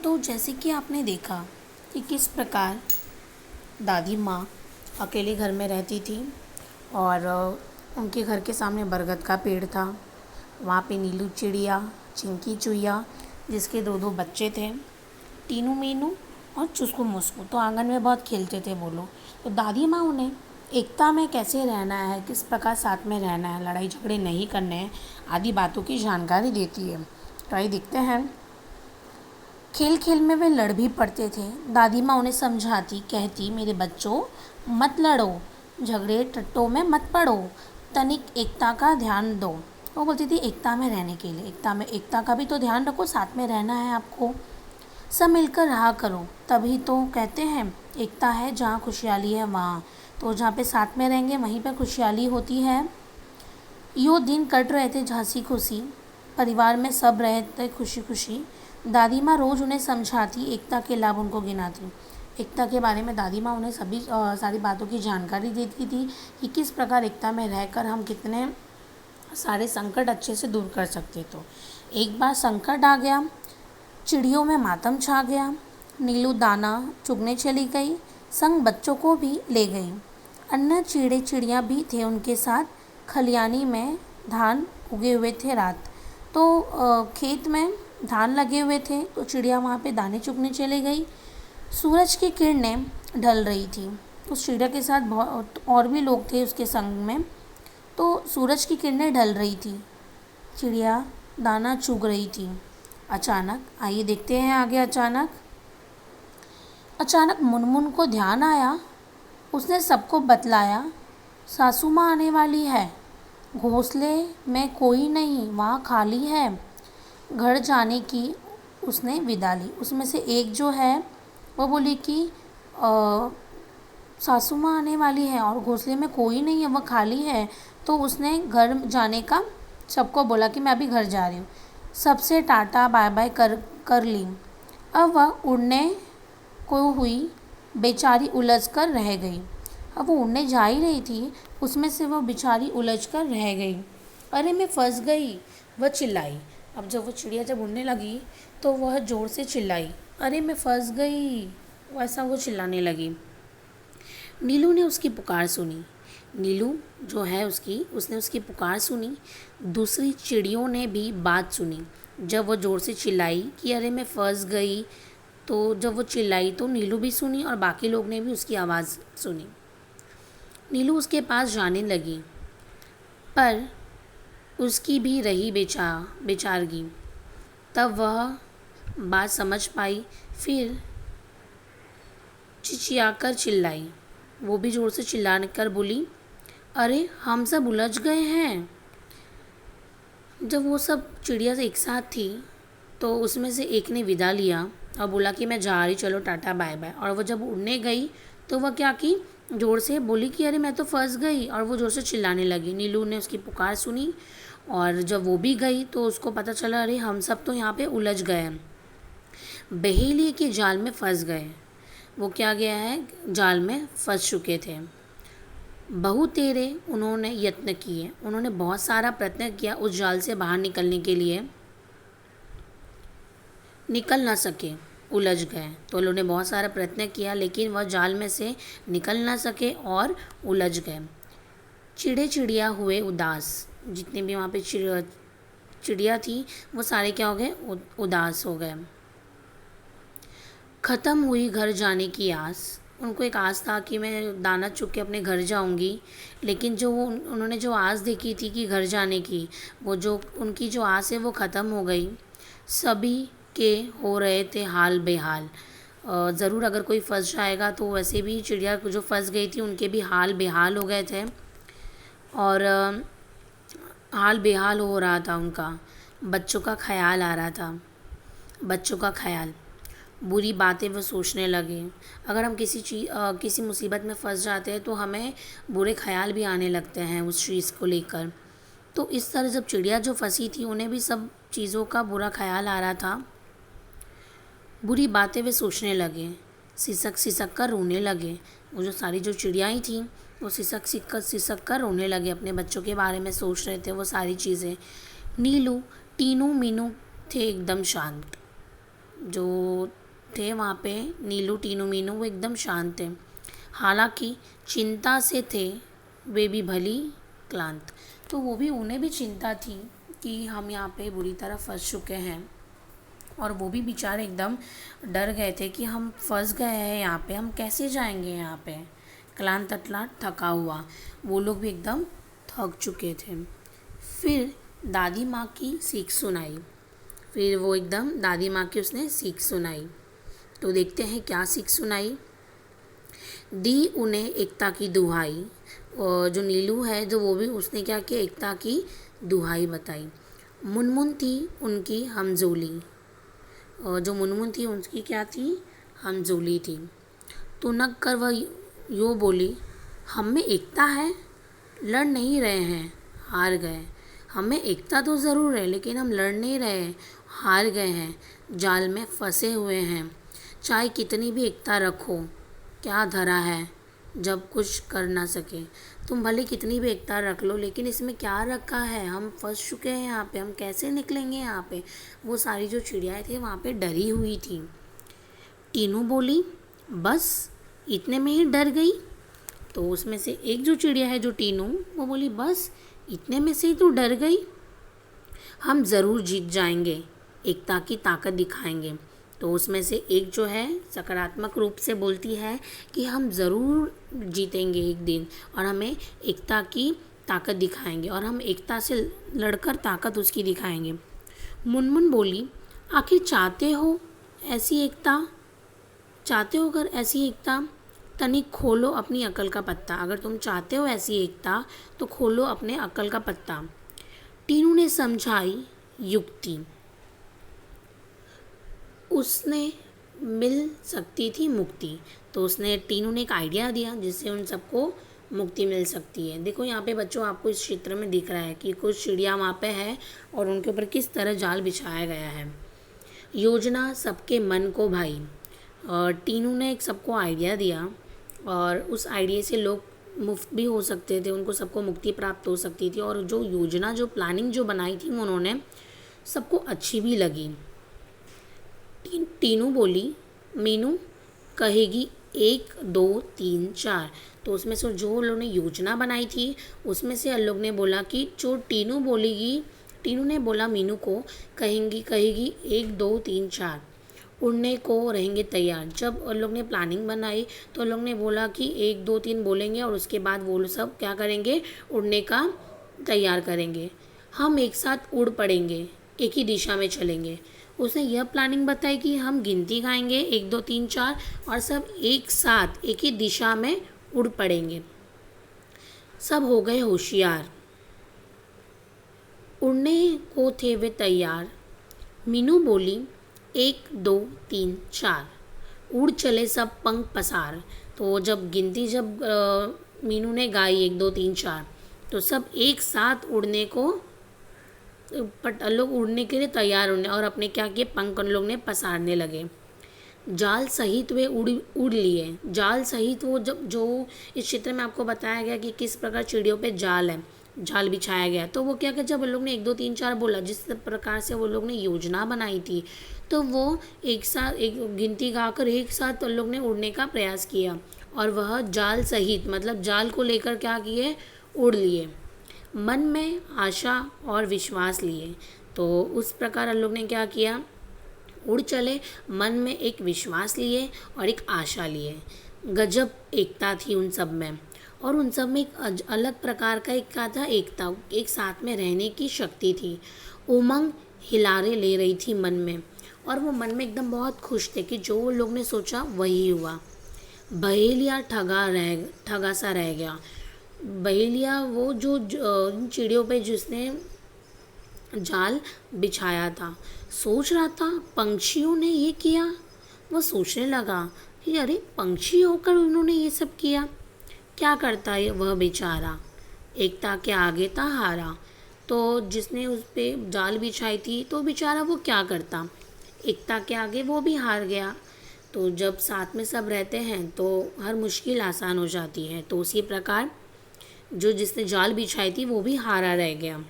तो जैसे कि आपने देखा कि किस प्रकार दादी माँ अकेले घर में रहती थी और उनके घर के सामने बरगद का पेड़ था। वहाँ पे नीलू चिड़िया, चिंकी चुईया, जिसके दो दो बच्चे थे, टीनू मीनू और चुस्कू मुस्कू, तो आंगन में बहुत खेलते थे वो लोग। तो दादी माँ उन्हें एकता में कैसे रहना है, किस प्रकार साथ में रहना है, लड़ाई झगड़े नहीं करने हैं, आदि बातों की जानकारी देती है। तो आइए देखते हैं। खेल खेल में वे लड़ भी पड़ते थे। दादी माँ उन्हें समझाती, कहती, मेरे बच्चों मत लड़ो, झगड़े टट्टों में मत पड़ो, तनिक एकता का ध्यान दो। वो बोलती थी एकता में रहने के लिए, एकता का भी तो ध्यान रखो, साथ में रहना है आपको, सब मिलकर रहा करो, तभी तो कहते हैं एकता है जहाँ खुशहाली है वहाँ। तो जहाँ पे साथ में रहेंगे वहीं पर खुशहाली होती है। यूँ दिन कट रहे थे हंसी खुशी, परिवार में सब रहे थे खुशी खुशी। दादी माँ रोज़ उन्हें समझाती, एकता के लाभ उनको गिनाती। एकता के बारे में दादी माँ उन्हें सभी सारी बातों की जानकारी देती थी कि किस प्रकार एकता में रहकर हम कितने सारे संकट अच्छे से दूर कर सकते। तो एक बार संकट आ गया, चिड़ियों में मातम छा गया। नीलू दाना चुगने चली गई, संग बच्चों को भी ले गई। अन्य चिड़े चिड़िया भी थे उनके साथ। खलियानी में धान उगे हुए थे रात, तो खेत में धान लगे हुए थे, तो चिड़िया वहाँ पे दाने चुगने चली गई। सूरज की किरणें ढल रही थी, उस चिड़िया के साथ बहुत और भी लोग थे उसके संग में। तो सूरज की किरणें ढल रही थी, चिड़िया दाना चुग रही थी। अचानक, आइए देखते हैं आगे। अचानक मुनमुन को ध्यान आया। उसने सबको बतलाया, सासू माँ आने वाली है, घोंसले में कोई नहीं, वहाँ खाली है। घर जाने की उसने विदा ली। उसमें से एक जो है वो बोली कि सासू माँ आने वाली है और घोंसले में कोई नहीं है, वह खाली है। तो उसने घर जाने का सबको बोला कि मैं अभी घर जा रही हूँ। सबसे टाटा बाय बाय कर ली। अब वह उड़ने को हुई, बेचारी उलझ कर रह गई। अब वो उड़ने जा ही रही थी, उसमें से वह बेचारी उलझ कर रह गई। अरे मैं फंस गई, वह चिल्लाई। अब जब वो चिड़िया जब उड़ने लगी तो वह ज़ोर से चिल्लाई, अरे मैं फंस गई, वैसा वो चिल्लाने लगी। नीलू ने उसकी पुकार सुनी। नीलू जो है उसने उसकी पुकार सुनी। दूसरी चिड़ियों ने भी बात सुनी। जब वो ज़ोर से चिल्लाई कि अरे मैं फंस गई, तो जब वो चिल्लाई तो नीलू भी सुनी और बाकी लोग ने भी उसकी आवाज़ सुनी। नीलू उसके पास जाने लगी, पर उसकी भी रही बेचारगी। तब वह बात समझ पाई, फिर चिचियाकर चिल्लाई। वो भी ज़ोर से चिल्ला कर बोली, अरे हम सब उलझ गए हैं। जब वो सब चिड़िया से एक साथ थी तो उसमें से एक ने विदा लिया और बोला कि मैं जा रही, चलो टाटा बाय बाय। और वो जब उड़ने गई तो वह क्या की, ज़ोर से बोली कि अरे मैं तो फंस गई, और वो ज़ोर से चिल्लाने लगी। नीलू ने उसकी पुकार सुनी और जब वो भी गई तो उसको पता चला, अरे हम सब तो यहाँ पे उलझ गए हैं, बहेलिए के जाल में फंस गए। वो क्या गया है, जाल में फंस चुके थे। बहुतेरे उन्होंने यत्न किए, उन्होंने बहुत सारा प्रयत्न किया उस जाल से बाहर निकलने के लिए, निकल ना सके, उलझ गए। तो उन्होंने बहुत सारा प्रयत्न किया लेकिन वह जाल में से निकल ना सके और उलझ गए। चिड़े चिड़िया हुए उदास, जितने भी वहाँ पे चिड़िया थी वो सारे क्या हो गए, उदास हो गए। ख़त्म हुई घर जाने की आस। उनको एक आस था कि मैं दाना चुग के अपने घर जाऊंगी, लेकिन जो वो उन्होंने जो आस देखी थी कि घर जाने की, वो जो उनकी जो आस है वो ख़त्म हो गई। सभी के हो रहे थे हाल बेहाल। ज़रूर अगर कोई फंस जाएगा तो वैसे भी चिड़िया जो फंस गई थी उनके भी हाल बेहाल हो गए थे, और हाल बेहाल हो रहा था उनका। बच्चों का ख्याल आ रहा था, बच्चों का ख्याल, बुरी बातें वो सोचने लगे। अगर हम किसी मुसीबत में फंस जाते हैं तो हमें बुरे ख्याल भी आने लगते हैं उस चीज़ को लेकर। तो इस तरह जब चिड़िया जो फंसी थी उन्हें भी सब चीज़ों का बुरा ख्याल आ रहा था, बुरी बातें वे सोचने लगे, सिसक सिसक कर रोने लगे। वो जो सारी जो चिड़ियाँ थीं वो सिसक कर रोने लगे, अपने बच्चों के बारे में सोच रहे थे वो सारी चीज़ें। नीलू टीनू मीनू थे एकदम शांत। जो थे वहाँ पे नीलू, टीनू, मीनू, वो एकदम शांत थे। हालांकि चिंता से थे वे भी भली क्लांत। तो वो भी, उन्हें भी चिंता थी कि हम यहाँ पे बुरी तरह फंस चुके हैं, और वो भी बेचारे एकदम डर गए थे कि हम फंस गए हैं यहाँ पे, हम कैसे जाएंगे यहाँ पे। क्लांत अटलांट थका हुआ, वो लोग भी एकदम थक चुके थे। फिर दादी माँ की सीख सुनाई। फिर वो एकदम दादी माँ की उसने सीख सुनाई। तो देखते हैं क्या सीख सुनाई। दी उन्हें एकता की दुहाई। और जो नीलू है, जो वो भी, उसने क्या किया, एकता की दुहाई बताई। मुनमुन थी उनकी हमजोली। और जो मुनमुन थी उनकी क्या थी, हमजोली थी। तुनक कर वह यूँ बोली, हम में एकता है, लड़ नहीं रहे हैं, हार गए। हमें एकता तो ज़रूर है, लेकिन हम लड़ नहीं रहे हैं, हार गए हैं, जाल में फंसे हुए हैं। चाहे कितनी भी एकता रखो, क्या धरा है जब कुछ कर ना सके। तुम भले कितनी भी एकता रख लो, लेकिन इसमें क्या रखा है, हम फंस चुके हैं यहाँ पे, हम कैसे निकलेंगे यहाँ पे। वो सारी जो चिड़ियाएँ थी वहाँ पे डरी हुई थी। टीनू बोली, बस इतने में ही डर गई। तो उसमें से एक जो चिड़िया है, जो टीनू, वो बोली, बस इतने में से ही तो डर गई, हम ज़रूर जीत जाएंगे, एकता की ताकत दिखाएंगे। तो उसमें से एक जो है सकारात्मक रूप से बोलती है कि हम ज़रूर जीतेंगे एक दिन, और हमें एकता की ताकत दिखाएंगे, और हम एकता से लड़कर ताकत उसकी दिखाएंगे। मुनमुन बोली, आखिर चाहते हो ऐसी एकता, चाहते हो अगर ऐसी एकता, तनिक खोलो अपनी अकल का पत्ता। अगर तुम चाहते हो ऐसी एकता, तो खोलो अपने अकल का पत्ता। टीनू ने समझाई युक्ति, उसने मिल सकती थी मुक्ति। तो उसने, टीनू ने एक आइडिया दिया जिससे उन सबको मुक्ति मिल सकती है। देखो यहाँ पे बच्चों, आपको इस चित्र में दिख रहा है कि कुछ चिड़िया वहाँ पे है और उनके ऊपर किस तरह जाल बिछाया गया है। योजना सबके मन को भाई। और टीनू ने एक सबको आइडिया दिया, और उस आइडिया से लोग मुफ्त भी हो सकते थे, उनको सबको मुक्ति प्राप्त हो सकती थी। और जो योजना, जो प्लानिंग जो बनाई थी उन्होंने, सबको अच्छी भी लगी। टीनू बोली, मीनू कहेगी 1 2 3 4। तो उसमें से जो लोगों ने योजना बनाई थी, उसमें से लोग ने बोला कि जो टीनू बोलेगी, टीनू ने बोला मीनू को, कहेंगी कहेगी 1 2 3 4, उड़ने को रहेंगे तैयार। जब उन लोग ने प्लानिंग बनाई तो उन लोग ने बोला कि 1 2 3 बोलेंगे, और उसके बाद वो सब क्या करेंगे, उड़ने का तैयार करेंगे। हम एक साथ उड़ पड़ेंगे, एक ही दिशा में चलेंगे। उसने यह प्लानिंग बताई कि हम गिनती गाएंगे 1 2 3 4, और सब एक साथ एक ही दिशा में उड़ पड़ेंगे। सब हो गए होशियार, उड़ने को थे वे तैयार। मीनू बोली, 1 2 3 4, उड़ चले सब पंख पसार। तो जब गिनती, जब मीनू ने गाई 1 2 3 4, तो सब एक साथ उड़ने को, लोग उड़ने के लिए तैयार होने, और अपने क्या किए, पंख उन लोग ने पसारने लगे। जाल सहित वे उड़ लिए। जाल सहित, वो जब, जो इस चित्र में आपको बताया गया कि किस प्रकार चिड़ियों पे जाल है, जाल बिछाया गया। तो वो क्या कि जब उन लोग ने 1 2 3 4 बोला, जिस प्रकार से वो लोग ने योजना बनाई थी, तो वो एक साथ, एक गिनती गाकर एक साथ उन लोग ने उड़ने का प्रयास किया, और वह जाल सहित, मतलब जाल को लेकर क्या किए, उड़ लिए। मन में आशा और विश्वास लिए। तो उस प्रकार हम लोग ने क्या किया, उड़ चले, मन में एक विश्वास लिए और एक आशा लिए। गजब एकता थी उन सब में, और उन सब में एक अलग प्रकार का एक क्या था, एकता, एक साथ में रहने की शक्ति थी। उमंग हिलारे ले रही थी मन में, और वो मन में एकदम बहुत खुश थे कि जो लोग ने सोचा वही हुआ। बहेलिया ठगा सा रह गया। बहेलिया, वो जो चिड़ियों पे जिसने जाल बिछाया था, सोच रहा था पंछियों ने ये किया। वो सोचने लगा कि अरे, पंछी होकर उन्होंने ये सब किया, क्या करता है वह बेचारा, एकता के आगे था हारा। तो जिसने उस पर जाल बिछाई थी, तो बेचारा वो क्या करता, एकता के आगे वो भी हार गया। तो जब साथ में सब रहते हैं तो हर मुश्किल आसान हो जाती है। तो उसी प्रकार जो जिसने जाल बिछाई थी वो भी हारा रह गया।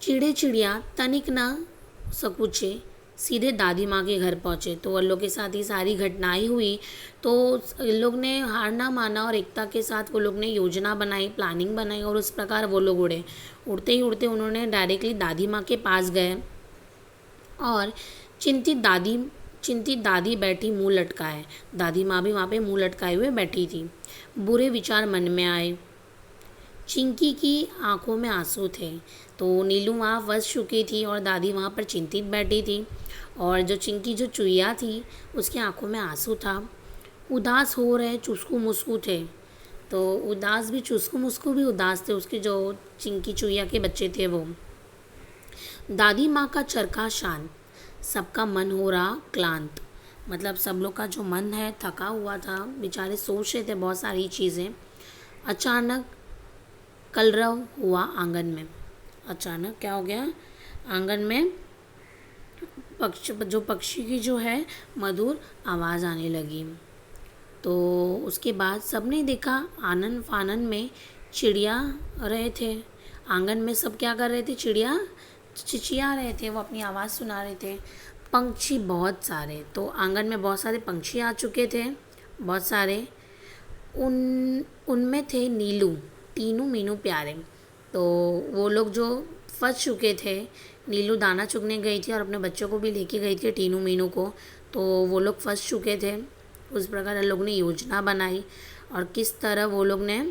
चिड़े चिड़िया तनिक न सकुचे, सीधे दादी माँ के घर पहुँचे। तो उन लोग के साथ ये सारी घटनाएं हुई। तो इन लोग ने हार ना माना और एकता के साथ वो लोग ने योजना बनाई, प्लानिंग बनाई और उस प्रकार वो लोग उड़े। उड़ते ही उड़ते उन्होंने डायरेक्टली दादी माँ के पास गए और चिंतित दादी चिंतित दादी बैठी मुंह लटकाए। दादी माँ भी वहाँ पे मुंह लटकाए हुए बैठी थी। बुरे विचार मन में आए। चिंकी की आंखों में आंसू थे। तो नीलू वहाँ फंस चुकी थी और दादी वहाँ पर चिंतित बैठी थी। और जो चिंकी जो चुईया थी उसकी आंखों में आंसू था। उदास हो रहे चुस्कू मुस्कू थे। तो उदास भी, चुस्कू मुस्कू भी उदास थे, उसके जो चिंकी चुईया के बच्चे थे वो। दादी माँ का चरखा शांत, सबका मन हो रहा क्लांत। मतलब सब लोग का जो मन है थका हुआ था, बेचारे सोच रहे थे बहुत सारी चीज़ें। अचानक कलरव हुआ आंगन में। अचानक क्या हो गया? आंगन में पक्षी की जो है मधुर आवाज़ आने लगी। तो उसके बाद सबने देखा आनन फानन में चिड़िया रहे थे। आंगन में सब क्या कर रहे थे? चिड़िया चिचिया रहे थे, वो अपनी आवाज़ सुना रहे थे। पंछी बहुत सारे, तो आंगन में बहुत सारे पंछी आ चुके थे, बहुत सारे। उनमें थे नीलू, टीनू मीनू प्यारे। तो वो लोग जो फंस चुके थे, नीलू दाना चुगने गई थी और अपने बच्चों को भी लेके गई थी, टीनू मीनू को। तो वो लोग फंस चुके थे। उस प्रकार लोग ने योजना बनाई और किस तरह वो लोग ने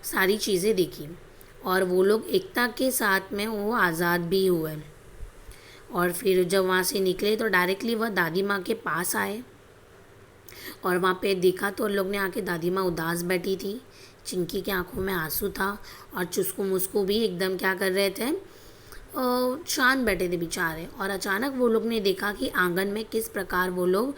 सारी चीज़ें देखी। और वो लोग एकता के साथ में वो आज़ाद भी हुए। और फिर जब वहाँ से निकले तो डायरेक्टली वह दादी माँ के पास आए और वहाँ पे देखा तो उन लोग ने आके, दादी माँ उदास बैठी थी, चिंकी की आंखों में आंसू था और चुस्कू मुस्कू भी एकदम क्या कर रहे थे, शांत बैठे थे बेचारे। और अचानक वो लोग ने देखा कि आंगन में किस प्रकार वो लोग